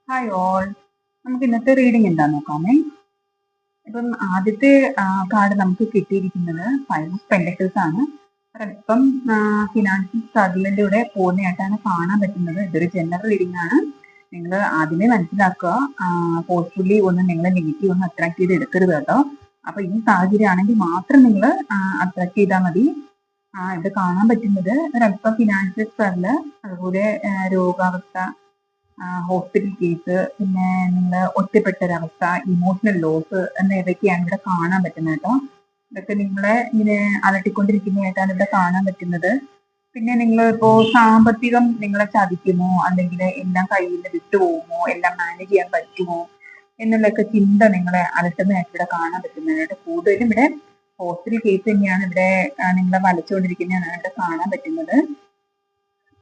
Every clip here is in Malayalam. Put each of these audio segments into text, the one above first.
Hi all. നമുക്ക് ഇന്നത്തെ റീഡിംഗ് എന്താന്ന് നോക്കാമേ. ഇപ്പം ആദ്യത്തെ കാർഡ് നമുക്ക് കിട്ടിയിരിക്കുന്നത് 5 ഓഫ് പെന്റക്കിൾസ് ആണ്. ഒരല്പം ഫിനാൻഷ്യൽ സ്ട്രഗിളിലൂടെ പോകുന്നതായിട്ടാണ് കാണാൻ പറ്റുന്നത്. ഇതൊരു ജനറൽ റീഡിംഗ് ആണ്. നിങ്ങൾ ആദ്യമേ മനസ്സിലാക്കുക, ഫോഴ്സ്ഫുള്ളി ഒന്നും നിങ്ങൾ നെഗറ്റീവ് ഒന്നും അട്രാക്ട് ചെയ്ത് എടുക്കരുത് കേട്ടോ. അപ്പൊ ഈ സാഹചര്യം ആണെങ്കിൽ മാത്രം നിങ്ങൾ അട്രാക്ട് ചെയ്താൽ മതി. ഇത് കാണാൻ പറ്റുന്നത് ഒരല്പം ഫിനാൻഷ്യൽ സ്ട്രഗിള്, അതുപോലെ രോഗാവസ്ഥ, ഹോസ്പിറ്റൽ കേസ്, പിന്നെ നിങ്ങൾ ഒറ്റപ്പെട്ടൊരവസ്ഥ, ഇമോഷണൽ ലോസ് എന്നിവയൊക്കെയാണ് ഇവിടെ കാണാൻ പറ്റുന്നത് കേട്ടോ. ഇതൊക്കെ നിങ്ങളെ ഇങ്ങനെ അലട്ടിക്കൊണ്ടിരിക്കുന്നതായിട്ടാണ് ഇവിടെ കാണാൻ പറ്റുന്നത്. പിന്നെ നിങ്ങൾ ഇപ്പോ സാമ്പത്തികം നിങ്ങളെ ചതിക്കുമോ, അല്ലെങ്കിൽ എല്ലാം കയ്യിൽ നിന്ന് വിട്ടുപോകുമോ, എല്ലാം മാനേജ് ചെയ്യാൻ പറ്റുമോ എന്നുള്ളൊക്കെ ചിന്ത നിങ്ങളെ അലട്ടുന്നതായിട്ട് ഇവിടെ കാണാൻ പറ്റുന്നത് കേട്ടോ. കൂടുതലും ഇവിടെ ഹോസ്പിറ്റൽ കേസ് തന്നെയാണ് ഇവിടെ നിങ്ങളെ വലച്ചുകൊണ്ടിരിക്കുന്നതാണ് ഇവിടെ കാണാൻ പറ്റുന്നത്.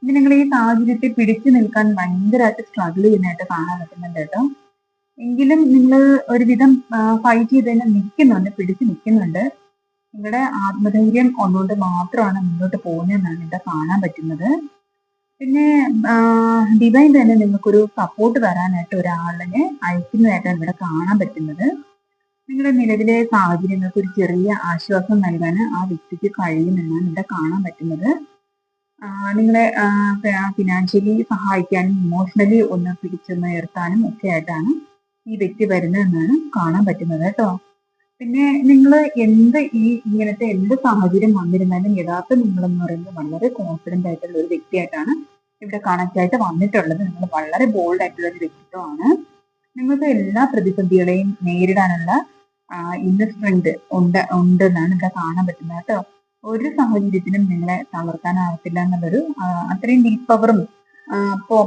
ഇനി നിങ്ങൾ ഈ സാഹചര്യത്തെ പിടിച്ചു നിൽക്കാൻ ഭയങ്കരമായിട്ട് സ്ട്രഗിൾ ചെയ്യുന്നതായിട്ട് കാണാൻ പറ്റുന്നുണ്ട് കേട്ടോ. എങ്കിലും നിങ്ങൾ ഒരുവിധം ഫൈറ്റ് ചെയ്ത് തന്നെ നിൽക്കുന്നുണ്ട്, പിടിച്ചു നിൽക്കുന്നുണ്ട്. നിങ്ങളുടെ ആത്മധൈര്യം ഒന്നുകൊണ്ട് മാത്രമാണ് മുന്നോട്ട് പോകുന്നതെന്നാണ് ഇവിടെ കാണാൻ പറ്റുന്നത്. പിന്നെ ഡിവൈൻ തന്നെ നിങ്ങൾക്കൊരു സപ്പോർട്ട് തരാനായിട്ട് ഒരാളിനെ അയക്കുന്നതായിട്ടാണ് ഇവിടെ കാണാൻ പറ്റുന്നത്. നിങ്ങളുടെ നിലവിലെ സാഹചര്യങ്ങൾക്ക് ഒരു ചെറിയ ആശ്വാസം നൽകാൻ ആ വ്യക്തിക്ക് കഴിയുമെന്നാണ് ഇവിടെ കാണാൻ പറ്റുന്നത്. നിങ്ങളെ ഫിനാൻഷ്യലി സഹായിക്കാനും ഇമോഷണലി ഒന്ന് പിടിച്ചുയർത്താനും ഒക്കെ ആയിട്ടാണ് ഈ വ്യക്തി വരുന്നതെന്നാണ് കാണാൻ പറ്റുന്നത് കേട്ടോ. പിന്നെ നിങ്ങൾ ഇങ്ങനത്തെ എന്ത് സാഹചര്യം വന്നിരുന്നാലും യഥാർത്ഥ നിങ്ങളെന്ന് പറയുന്നത് വളരെ കോൺഫിഡന്റ് ആയിട്ടുള്ള ഒരു വ്യക്തിയായിട്ടാണ് ഇവിടെ കണക്ട് ആയിട്ട് വന്നിട്ടുള്ളത്. നിങ്ങൾ വളരെ ബോൾഡ് ആയിട്ടുള്ള ഒരു വ്യക്തിത്വമാണ്. നിങ്ങൾക്ക് എല്ലാ പ്രതിസന്ധികളെയും നേരിടാനുള്ള ഇന്നർ സ്ട്രെങ്ത് ഉണ്ടെന്നാണ് ഇവിടെ കാണാൻ പറ്റുന്നത് കേട്ടോ. ഒരു സാഹചര്യത്തിനും നിങ്ങളെ തളർത്താനാവത്തില്ല എന്നുള്ളൊരു അത്രയും വിൽ പവറും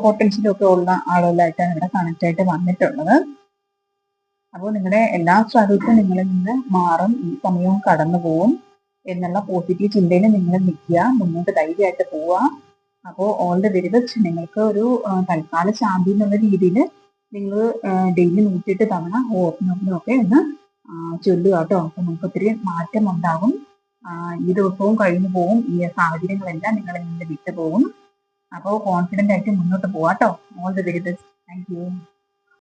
പൊട്ടൻഷ്യലും ഒക്കെ ഉള്ള ആളുകളായിട്ടാണ് ഇവിടെ കണക്ട് ആയിട്ട് വന്നിട്ടുള്ളത്. അപ്പോൾ നിങ്ങളുടെ എല്ലാ സ്ട്രഗിൾസും നിങ്ങളിൽ നിന്ന് മാറും, ഈ സമയവും കടന്നു പോവും എന്നുള്ള പോസിറ്റീവ് ചിന്തയിൽ നിങ്ങൾ നിൽക്കുക, മുന്നോട്ട് ധൈര്യമായിട്ട് പോവുക. അപ്പോൾ ഓൾ ദ വെരി ബെസ്റ്റ്. നിങ്ങൾക്ക് ഒരു തൽക്കാല ശാന്തി എന്നുള്ള രീതിയിൽ നിങ്ങൾ ഡെയിലി 108 തവണ ഓർമ്മയൊക്കെ ഒന്ന് ചൊല്ലുക കേട്ടോ. അപ്പൊ നമുക്ക് ഒത്തിരി മാറ്റം ഉണ്ടാകും. ഈ ദിവസവും കഴിഞ്ഞു പോകും, ഈ സാഹചര്യങ്ങളെല്ലാം നിങ്ങളിൽ നിന്ന് വിട്ടു പോകും. അപ്പോൾ കോൺഫിഡന്റ് ആയിട്ട് മുന്നോട്ട് പോവാട്ടോ. All the very best. Thank you.